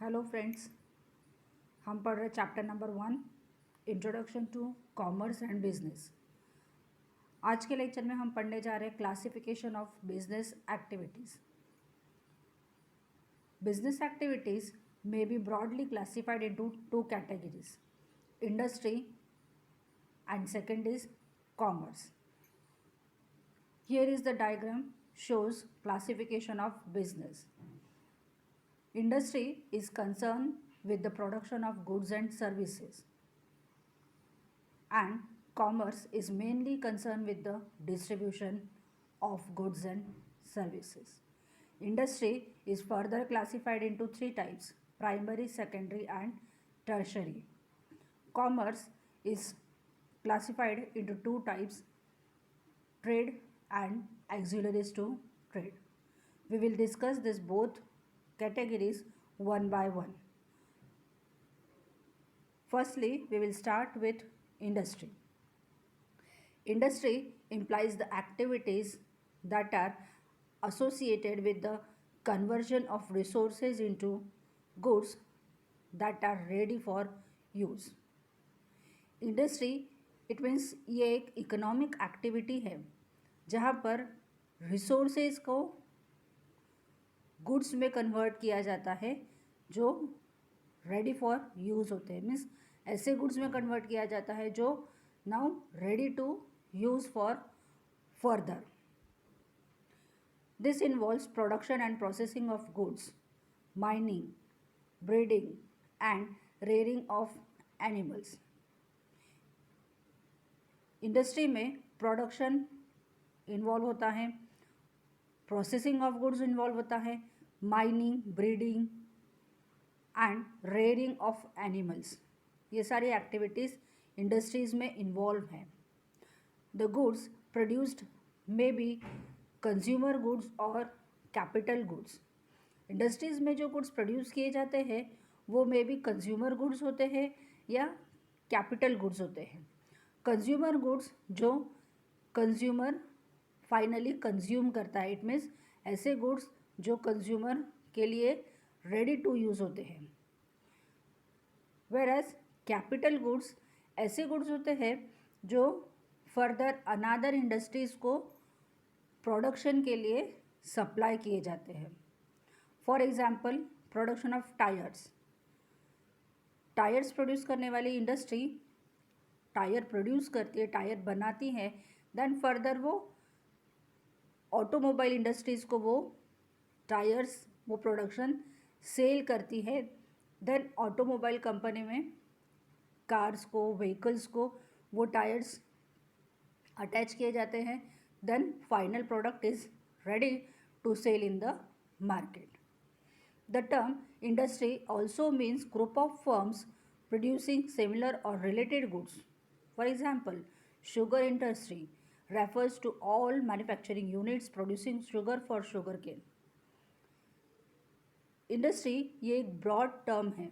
Hello friends, हम पढ़ रहे chapter number 1 introduction to commerce and business. आज के लेक्चर में हम पढ़ने जा रहे हैं classification of business activities. Business activities may be broadly classified into two categories, industry and second is commerce. Here is the diagram shows classification of business. Industry is concerned with the production of goods and services, and commerce is mainly concerned with the distribution of goods and services. Industry is further classified into three types: primary, secondary, and tertiary. Commerce is classified into two types: trade and auxiliaries to trade. We will discuss this both categories one by one. Firstly, we will start with industry. Industry implies the activities that are associated with the conversion of resources into goods that are ready for use. Industry it means ये एक economic activity है जहाँ पर resources को goods में convert किया जाता है जो रेडी फॉर यूज़ होते हैं। मीन्स ऐसे गुड्स में कन्वर्ट किया जाता है जो now ready to use for further. This involves production and processing of goods, mining, breeding and rearing of animals. Industry में प्रोडक्शन इन्वॉल्व होता है, प्रोसेसिंग ऑफ गुड्स इन्वॉल्व होता है, mining, breeding and rearing of animals, ये सारी activities industries में involve हैं. The goods produced may be consumer goods or capital goods. Industries में जो गुड्स प्रोड्यूस किए जाते हैं वो मे बी कंज्यूमर गुड्स होते हैं या कैपिटल गुड्स होते हैं. कंज्यूमर गुड्स जो कंज्यूमर फाइनली कंज्यूम करता है, इट मीन्स ऐसे गुड्स जो कंज्यूमर के लिए रेडी टू यूज़ होते हैं. वेयर एज कैपिटल गुड्स ऐसे गुड्स होते हैं जो फर्दर अनादर इंडस्ट्रीज़ को प्रोडक्शन के लिए सप्लाई किए जाते हैं. For example production of tyres. Tyres produce करने वाली इंडस्ट्री टायर प्रोड्यूस करती है, टायर बनाती है, देन फर्दर वो ऑटोमोबाइल इंडस्ट्रीज़ को वो टायर्स वो प्रोडक्शन सेल करती है. देन ऑटोमोबाइल कंपनी में कार्स को, व्हीकल्स को वो टायर्स अटैच किए जाते हैं. Then final product is ready to sell in the market. The term industry also means group of firms producing similar और related goods. For example sugar industry refers to all manufacturing units producing sugar for sugar cane. Industry ये एक broad term है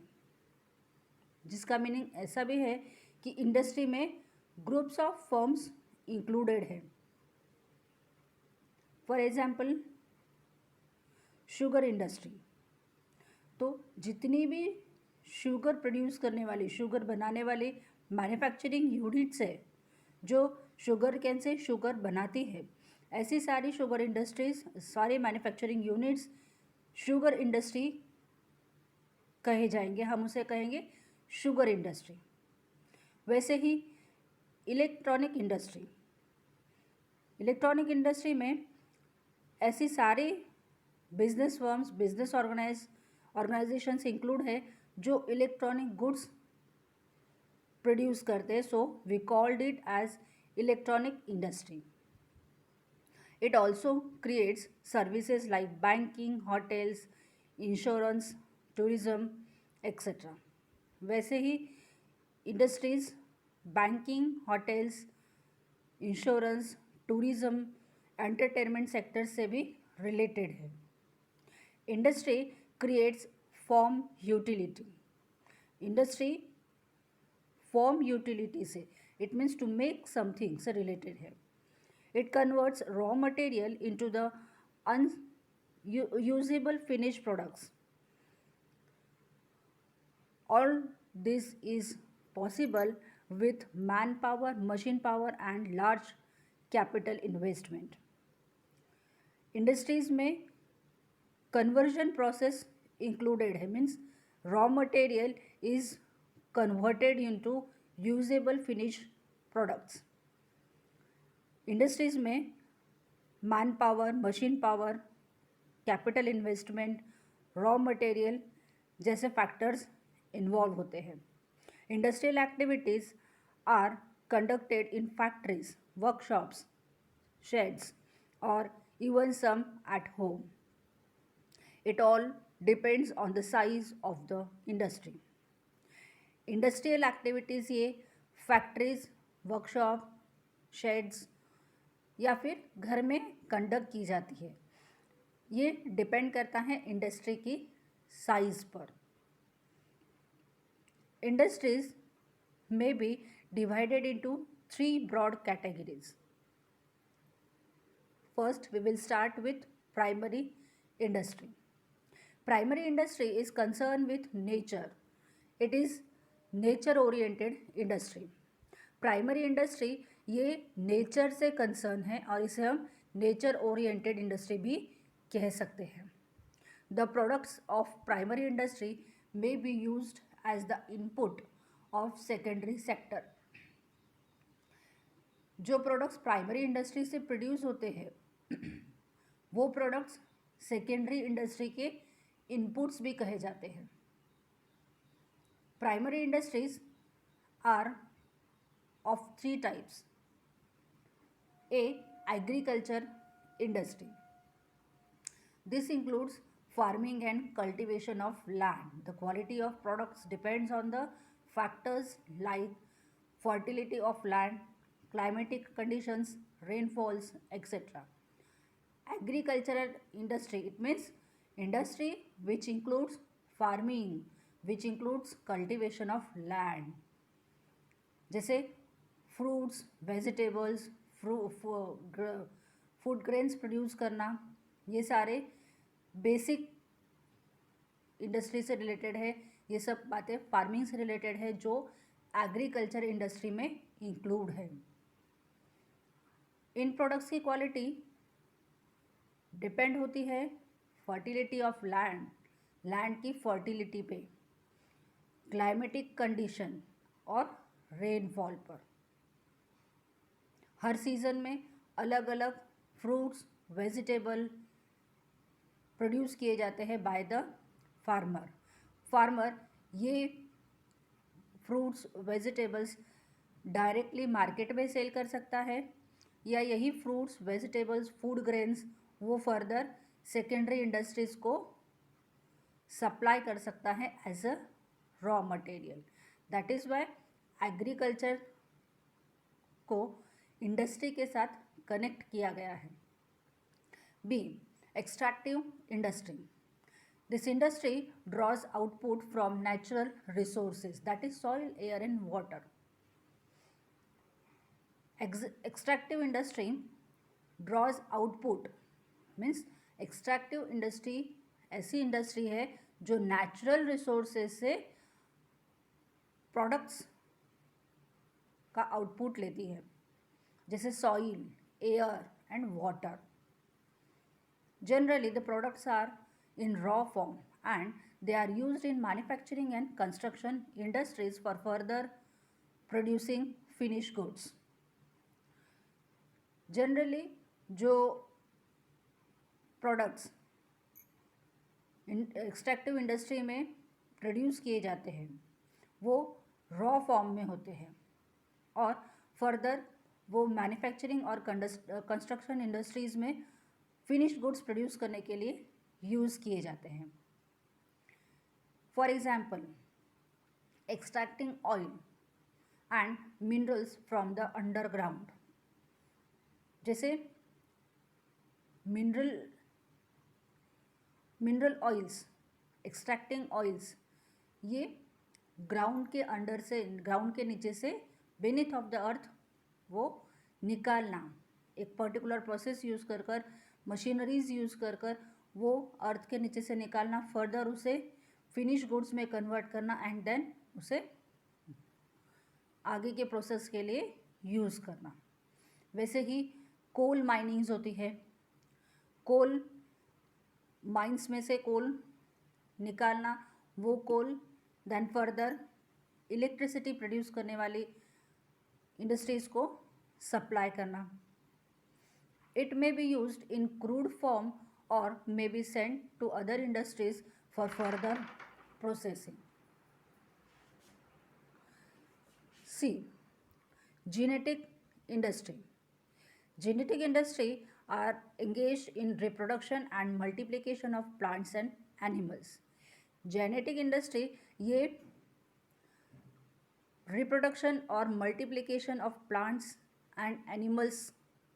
जिसका meaning ऐसा भी है कि industry में ग्रुप्स ऑफ फर्म्स इंक्लूडेड है. फॉर एग्जाम्पल शुगर इंडस्ट्री, तो जितनी भी शुगर प्रोड्यूस करने वाली, शुगर बनाने वाली मैन्युफैक्चरिंग यूनिट्स है जो शुगर कैन से शुगर बनाती है, ऐसी सारी शुगर इंडस्ट्रीज, सारे मैन्युफैक्चरिंग यूनिट्स शुगर इंडस्ट्री कहे जाएंगे. हम उसे कहेंगे शुगर इंडस्ट्री. वैसे ही इलेक्ट्रॉनिक इंडस्ट्री, इलेक्ट्रॉनिक इंडस्ट्री में ऐसी सारी business firms, business organisations include है जो इलेक्ट्रॉनिक गुड्स प्रोड्यूस करते हैं. So we called it as electronic industry. It also creates services like banking, hotels, insurance, tourism etcetera. वैसे ही industries banking, hotels, insurance, tourism, entertainment sector से भी related है. Industry creates form utility. Industry form utility से, it means to make something से related है. It converts raw material into the unusable finish products. All this is possible with manpower, machine power and large capital investment. Industries में conversion process included है, means raw material is converted into usable finish products. Industries में man power, machine power, capital investment, raw material जैसे factors involve होते हैं. Industrial activities are conducted in factories, workshops, sheds और even some at home. It all depends on the size of the industry. Industrial activities ये factories, workshop, shades या फिर घर में conduct की जाती है. ये डिपेंड करता है इंडस्ट्री की साइज पर. Industries may be divided into 3 broad categories. First, we will start with primary industry. Primary industry is concerned with nature. It is nature-oriented industry. Primary industry ये nature से concern है और इसे हम nature-oriented industry भी कह सकते हैं. The products of primary industry may be used as the input of secondary sector. जो प्रोडक्ट्स प्राइमरी इंडस्ट्री से प्रोड्यूस होते हैं वो प्रोडक्ट्स सेकेंडरी इंडस्ट्री के इनपुट्स भी कहे जाते हैं. Primary industries are of 3 types. A, agriculture industry. This includes farming and cultivation of land. The quality of products depends on the factors like fertility of land, climatic conditions, rainfalls, etc. Agricultural industry, it means industry which includes farming, which includes cultivation of land. जैसे fruits, vegetables, food grains produce करना, ये सारे basic industry से related है. ये सब बातें farming से रिलेटेड है जो एग्रीकल्चर इंडस्ट्री में इंक्लूड है. इन प्रोडक्ट्स की क्वालिटी डिपेंड होती है फर्टिलिटी ऑफ लैंड, लैंड की फर्टिलिटी पे, क्लाइमेटिक कंडीशन और रेनफॉल पर. हर सीज़न में अलग अलग फ्रूट्स, वेजिटेबल प्रोड्यूस किए जाते हैं बाय द फार्मर. फार्मर ये फ्रूट्स, वेजिटेबल्स डायरेक्टली मार्केट में सेल कर सकता है या यही फ्रूट्स, वेजिटेबल्स, फूड ग्रेन्स वो फर्दर सेकेंडरी इंडस्ट्रीज को सप्लाई कर सकता है as a raw material. That is why agriculture को इंडस्ट्री के साथ कनेक्ट किया गया है. B, extractive industry. This industry draws output from natural resources, that is soil, air and water. Extractive industry draws output means extractive industry ऐसी industry है जो natural resources से प्रोडक्ट्स का आउटपुट लेती है, जैसे soil, air and water. Generally, the products are in raw form and they are used in manufacturing and construction industries for further producing finished goods. Generally, जो products extractive industry में produce किए जाते हैं वो raw form में होते हैं और फर्दर वो मैन्युफैक्चरिंग और कंस्ट्रक्शन इंडस्ट्रीज़ में फिनिश गुड्स प्रोड्यूस करने के लिए यूज़ किए जाते हैं. For example, extracting oil and minerals from the underground. जैसे मिनरल ऑयल्स, एक्सट्रैक्टिंग ऑयल्स, ये ग्राउंड के अंडर से, ग्राउंड के नीचे से बेनीथ ऑफ द अर्थ वो निकालना, एक पर्टिकुलर प्रोसेस यूज़ कर मशीनरीज यूज़ कर वो अर्थ के नीचे से निकालना, फर्दर उसे फिनिश गुड्स में कन्वर्ट करना एंड देन उसे आगे के प्रोसेस के लिए यूज़ करना। वैसे ही कोल माइनिंग्स होती है, कोल माइंस में से कोल निकालना, वो coal then further electricity produce करने वाली इंडस्ट्रीज़ को सप्लाई करना। It may be used in crude form और may be sent to other industries for further processing. C. Genetic industry. Genetic industry are engaged in reproduction and multiplication of plants and animals. Genetic industry ये reproduction और multiplication of plants and animals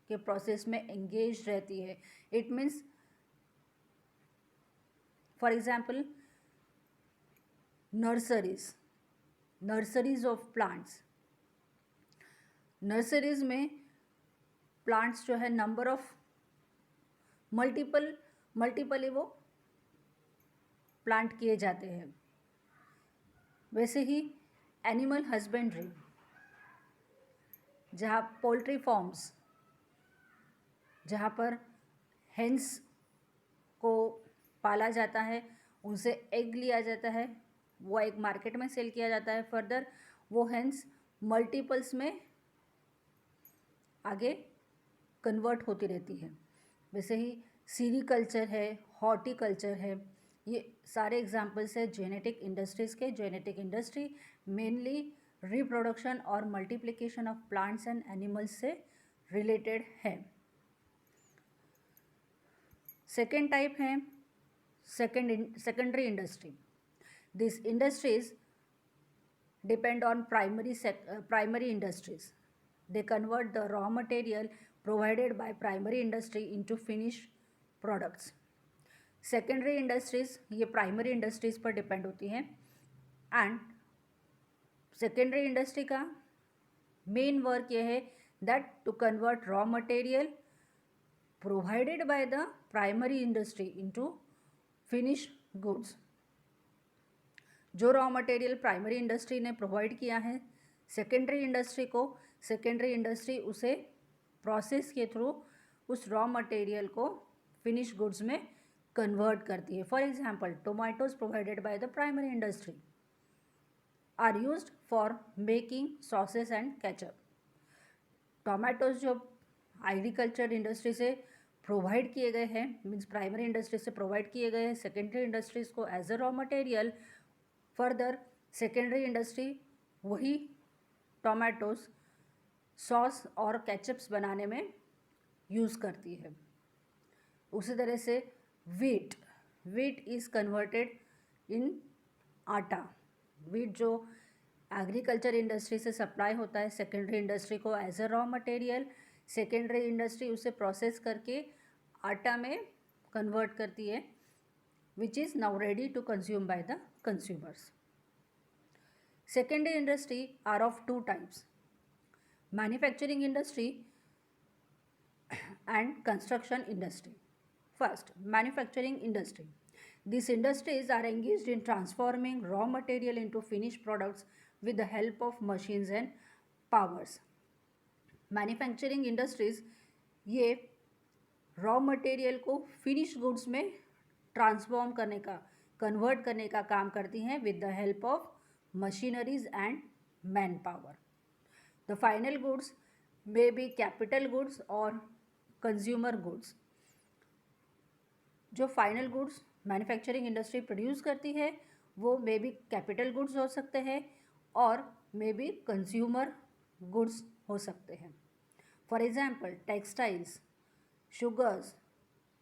के process में engage रहती है। It means for example nurseries of plants, nurseries में plants जो है number of multiple वो प्लांट किए जाते हैं। वैसे ही एनिमल हस्बेंड्री, जहाँ पोल्ट्री फार्म्स, जहाँ पर हेंस को पाला जाता है, उनसे एग लिया जाता है, वो एग मार्केट में सेल किया जाता है, फर्दर वो हेंस मल्टीपल्स में आगे कन्वर्ट होती रहती है। वैसे ही सीरीकल्चर है, हॉर्टिकल्चर है, ये सारे एग्जाम्पल्स है जेनेटिक इंडस्ट्रीज़ के। जेनेटिक इंडस्ट्री मेनली रिप्रोडक्शन और multiplication of plants and animals से रिलेटेड है। सेकेंड टाइप है secondary industry. This industries depend on primary industries. They convert the raw material provided by primary industry into finished products. Secondary industries ये primary industries पर depend होती हैं and secondary industry का main work ये है that to convert raw material provided by the primary industry into finished goods. जो raw material primary industry ने provide किया है सेकेंडरी इंडस्ट्री को, सेकेंडरी इंडस्ट्री उसे प्रोसेस के थ्रू उस रॉ मटेरियल को फिनिश गुड्स में कन्वर्ट करती है। For example tomatoes provided by the primary industry are used for making sauces and ketchup. Tomatoes जो एग्रीकल्चर इंडस्ट्री से प्रोवाइड किए गए हैं, मीन्स प्राइमरी इंडस्ट्री से प्रोवाइड किए गए हैं सेकेंडरी इंडस्ट्रीज को as a raw material, further secondary industry वही टोमेटोज सॉस और केचप्स बनाने में यूज़ करती है। उसी तरह से वीट इज़ कन्वर्टेड इन आटा। वीट जो एग्रीकल्चर इंडस्ट्री से सप्लाई होता है सेकेंडरी इंडस्ट्री को as a raw material, secondary industry उसे प्रोसेस करके आटा में कन्वर्ट करती है, which is now ready to consume by the consumers. Secondary industry are of two types: manufacturing industry and construction industry. First, manufacturing industry. These industries are engaged in transforming raw material into finished products with the help of machines and powers. Manufacturing industries ये raw material को finish goods में transform करने का, convert करने का काम करती हैं with the help of machineries and manpower. The final goods may be capital goods or consumer goods. जो final goods manufacturing industry produce करती है वो मे बी कैपिटल गुड्स हो सकते हैं और मे बी कंज्यूमर गुड्स हो सकते हैं। For example textiles, sugars,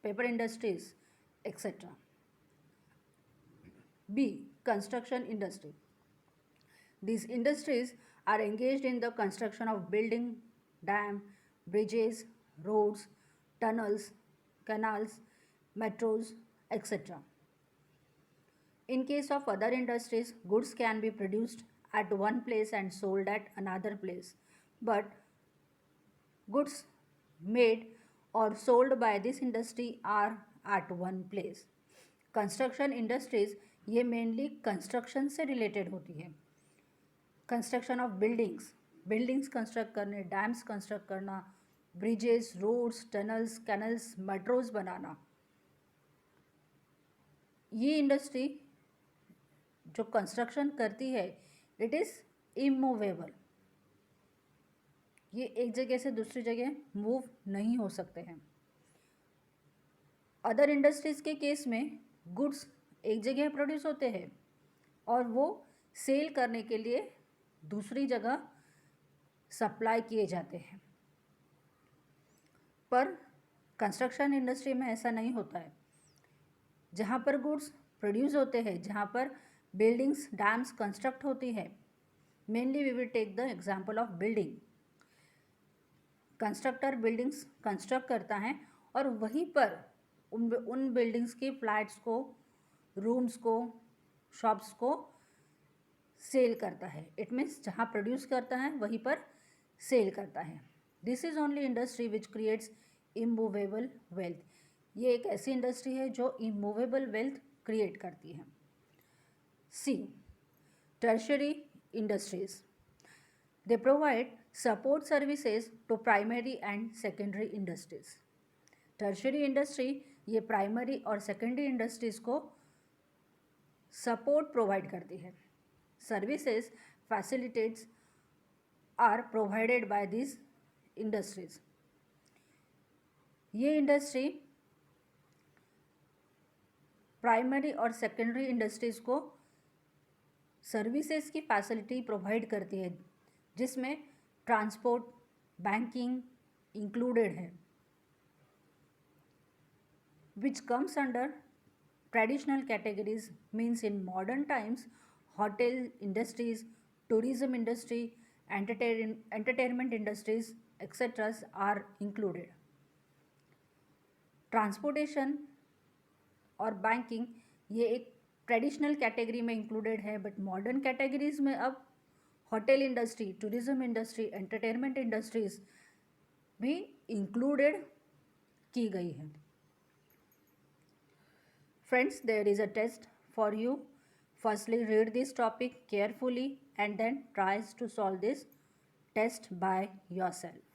paper industries etcetera. B. Construction industry. These industries are engaged in the construction of building, dam, bridges, roads, tunnels, canals, metros, etc. In case of other industries, goods can be produced at one place and sold at another place, but goods made or sold by this industry are at one place. Construction industries ये mainly construction से related होती है। Construction of buildings construct करने, dams construct करना, bridges, roads, tunnels, canals, metros बनाना। ये industry जो construction करती है इट इज़ इमूवेबल। ये एक जगह से दूसरी जगह मूव नहीं हो सकते हैं। अदर इंडस्ट्रीज़ के केस में गुड्स एक जगह प्रोड्यूस होते हैं और वो सेल करने के लिए दूसरी जगह सप्लाई किए जाते हैं, पर कंस्ट्रक्शन इंडस्ट्री में ऐसा नहीं होता है। जहाँ पर गुड्स प्रोड्यूस होते हैं, जहाँ पर बिल्डिंग्स, डैम्स कंस्ट्रक्ट होती है, mainly we will take the example of building. Constructor buildings construct करता है और वहीं पर उन बिल्डिंग्स की फ्लैट्स को, रूम्स को, शॉप्स को सेल करता है। इट मीन्स जहाँ प्रोड्यूस करता है वहीं पर सेल करता है। This is only industry which creates immovable wealth. ये एक ऐसी इंडस्ट्री है जो इमूवेबल वेल्थ क्रिएट करती है। C, tertiary industries, they provide support services to primary and secondary industries. Tertiary industry ये प्राइमरी और सेकेंडरी इंडस्ट्रीज़ को सपोर्ट प्रोवाइड करती है। Services facilitates are provided by this industries. ये इंडस्ट्री प्राइमरी और secondary industries को सर्विसेज की facility provide करती है, जिसमें ट्रांसपोर्ट, बैंकिंग इंक्लूडेड है, which comes under traditional categories, means in modern times hotel industries, tourism industry, entertainment industries etc. are included. Transportation और banking ये एक ट्रेडिशनल कैटेगरी में इंक्लूडेड है, बट मॉडर्न कैटेगरीज में अब hotel industry, tourism industry, entertainment industries भी included की गई है। Friends, there is a test for you. Firstly, read this topic carefully and then try to solve this test by yourself.